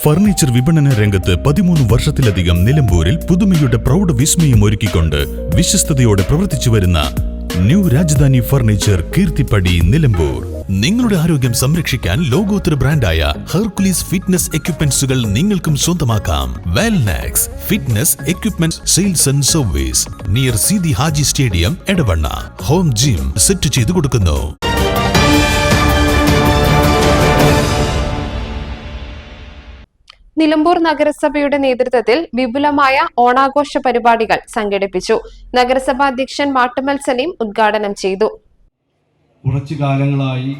Furniture വിപണന രംഗത്ത് 13 വർഷത്തിലധികം നിലമ്പൂരിൽ പുതുമയുടെ പ്രൗഢ വിസ്മയം ഒരുക്കിക്കൊണ്ട് വിശ്വസ്തയോടെ പ്രവർത്തിച്ചു വരുന്ന ന്യൂ രാജധാനി ഫർണിച്ചർ കീർത്തിപ്പടി നിലമ്പൂർ. നിങ്ങളുടെ ആരോഗ്യം സംരക്ഷിക്കാൻ ലോകോത്തര ബ്രാൻഡായ ഹെർക്കുലീസ് ഫിറ്റ്നസ് എക്യുപ്മെന്റ്സുകൾ നിങ്ങൾക്കും സ്വന്തമാക്കാം. Wellnex fitness equipment sales and service near Seethi Haji stadium, Edavanna. Home gym set ചെയ്തു കൊടുക്കുന്നു. നിലമ്പൂർ നഗരസഭയുടെ നേതൃത്വത്തിൽ വിപുലമായ ഓണാഘോഷ പരിപാടികൾ സംഘടിപ്പിച്ചു. നഗരസഭാ അധ്യക്ഷൻ മാട്ടുമ്മൽ സലീം ഉദ്ഘാടനം ചെയ്തു. കുറച്ചു കാലങ്ങളായി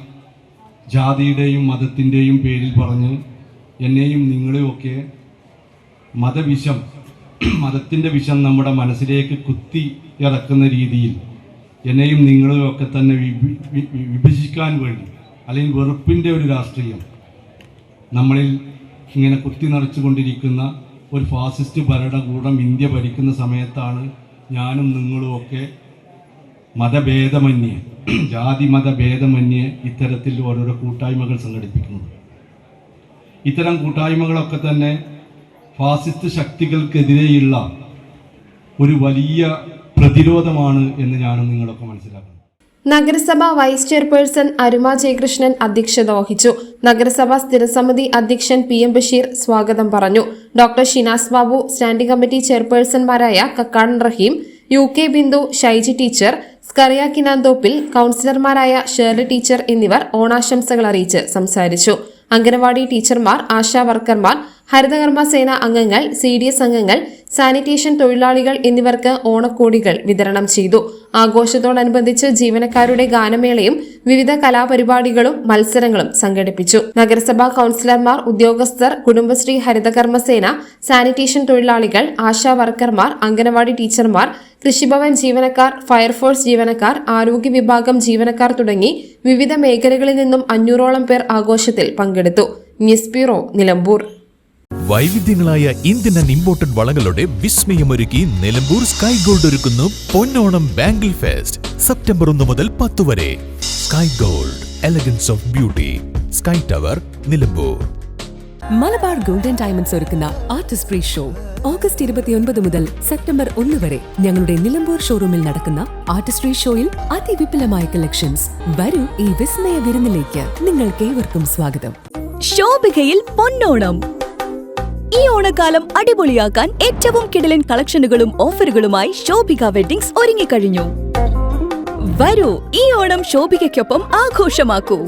ജാതിയുടെയും മതത്തിൻ്റെയും പേരിൽ പറഞ്ഞ് എന്നെയും നിങ്ങളെയൊക്കെ മതത്തിൻ്റെ വിഷം നമ്മുടെ മനസ്സിലേക്ക് കുത്തി ഇറക്കുന്ന രീതിയിൽ എന്നെയും നിങ്ങളെയൊക്കെ തന്നെ വിഭജിക്കാൻ വേണ്ടി, അല്ലെങ്കിൽ വെറുപ്പിൻ്റെ ഒരു രാഷ്ട്രീയം നമ്മളിൽ ഇങ്ങനെ കുത്തി നിറച്ചുകൊണ്ടിരിക്കുന്ന ഒരു ഫാസിസ്റ്റ് ഭരണകൂടം ഇന്ത്യ ഭരിക്കുന്ന സമയത്താണ് ഞാനും നിങ്ങളുമൊക്കെ മതഭേദമന്യേ, ജാതി മതഭേദമന്യേ ഇത്തരത്തിൽ ഓരോരോ കൂട്ടായ്മകൾ സംഘടിപ്പിക്കുന്നത്. ഇത്തരം കൂട്ടായ്മകളൊക്കെ തന്നെ ഫാസിസ്റ്റ് ശക്തികൾക്കെതിരെയുള്ള ഒരു വലിയ പ്രതിരോധമാണ് എന്ന് ഞാനും നിങ്ങളൊക്കെ മനസ്സിലാക്കുന്നു. നഗരസഭ വൈസ് ചെയർപേഴ്സൺ അരുമ ജയകൃഷ്ണൻ അധ്യക്ഷത വഹിച്ചു. നഗരസഭാ സ്ഥിരസമിതി അധ്യക്ഷൻ PM ബഷീർ സ്വാഗതം പറഞ്ഞു. Doctor Shinas Babu, standing committee ചെയർപേഴ്സൺമാരായ കക്കാടൻ റഹീം, UK ബിന്ദു, ഷൈജി ടീച്ചർ, സ്കറിയ കിനാന്തോപ്പിൽ, കൌൺസിലർമാരായ ഷേർലി ടീച്ചർ എന്നിവർ ഓണാശംസകൾ അറിയിച്ച് സംസാരിച്ചു. അംഗനവാടി ടീച്ചർമാർ, ആശാ വർക്കർമാർ, ഹരിതകർമ്മ സേന അംഗങ്ങൾ, CDS അംഗങ്ങൾ, സാനിറ്റേഷൻ തൊഴിലാളികൾ എന്നിവർക്ക് ഓണക്കോടികൾ വിതരണം ചെയ്തു. ആഘോഷത്തോടനുബന്ധിച്ച് ജീവനക്കാരുടെ ഗാനമേളയും വിവിധ കലാപരിപാടികളും മത്സരങ്ങളും സംഘടിപ്പിച്ചു. നഗരസഭാ കൌൺസിലർമാർ, ഉദ്യോഗസ്ഥർ, കുടുംബശ്രീ, ഹരിതകർമ്മസേന, സാനിറ്റേഷൻ തൊഴിലാളികൾ, ആശാ വർക്കർമാർ, അംഗനവാടി ടീച്ചർമാർ, കൃഷിഭവൻ ജീവനക്കാർ, ഫയർഫോഴ്സ് ജീവനക്കാർ, ആരോഗ്യ വിഭാഗം ജീവനക്കാർ തുടങ്ങി വിവിധ മേഖലകളിൽ നിന്നും 500ഓളം പേർ ആഘോഷത്തിൽ പങ്കെടുത്തു. News bureau, Nilambur. വൈവിധ്യങ്ങളായ ഇന്ത്യൻ ആൻഡ് ഇമ്പോർട്ടഡ് വളകളുടെ വിസ്മയമൊരുക്കി നിലമ്പൂർ സ്കൈ ഗോൾഡ് ഒരുക്കുന്നു പൊന്നോണം ബാംഗിൾ ഫെസ്റ്റ്. സെപ്റ്റംബർ 1 മുതൽ 10 വരെ. Sky gold, elegance of beauty, sky tower, Nilambur. Malabar gold and diamonds ഒരുക്കുന്ന ആർട്ടിസ്റ്റ് ഫ്രീ ഷോ ഓഗസ്റ്റ് 29 മുതൽ സെപ്റ്റംബർ 1 വരെ ഞങ്ങളുടെ നിലമ്പൂർ ഷോറൂമിൽ നടക്കുന്ന ആർട്ടിസ്റ്റ് ഫ്രീ ഷോയിൽ അതിവിപുലമായ കളക്ഷൻസ്. വരൂ, ഈ വിസ്മയ വിരുന്നിലേക്ക് നിങ്ങൾക്കേവർക്കും സ്വാഗതം. ശോഭികയിൽ പൊന്നോണം. ഈ ഓണക്കാലം അടിപൊളിയാക്കാൻ ഏറ്റവും കിടിലൻ കളക്ഷനുകളും ഓഫറുകളുമായി ശോഭിക വെഡ്ഡിങ്സ് ഒരുങ്ങിക്കഴിഞ്ഞു. വരൂ, ഈ ഓണം ശോഭികയ്ക്കൊപ്പം ആഘോഷമാക്കൂ.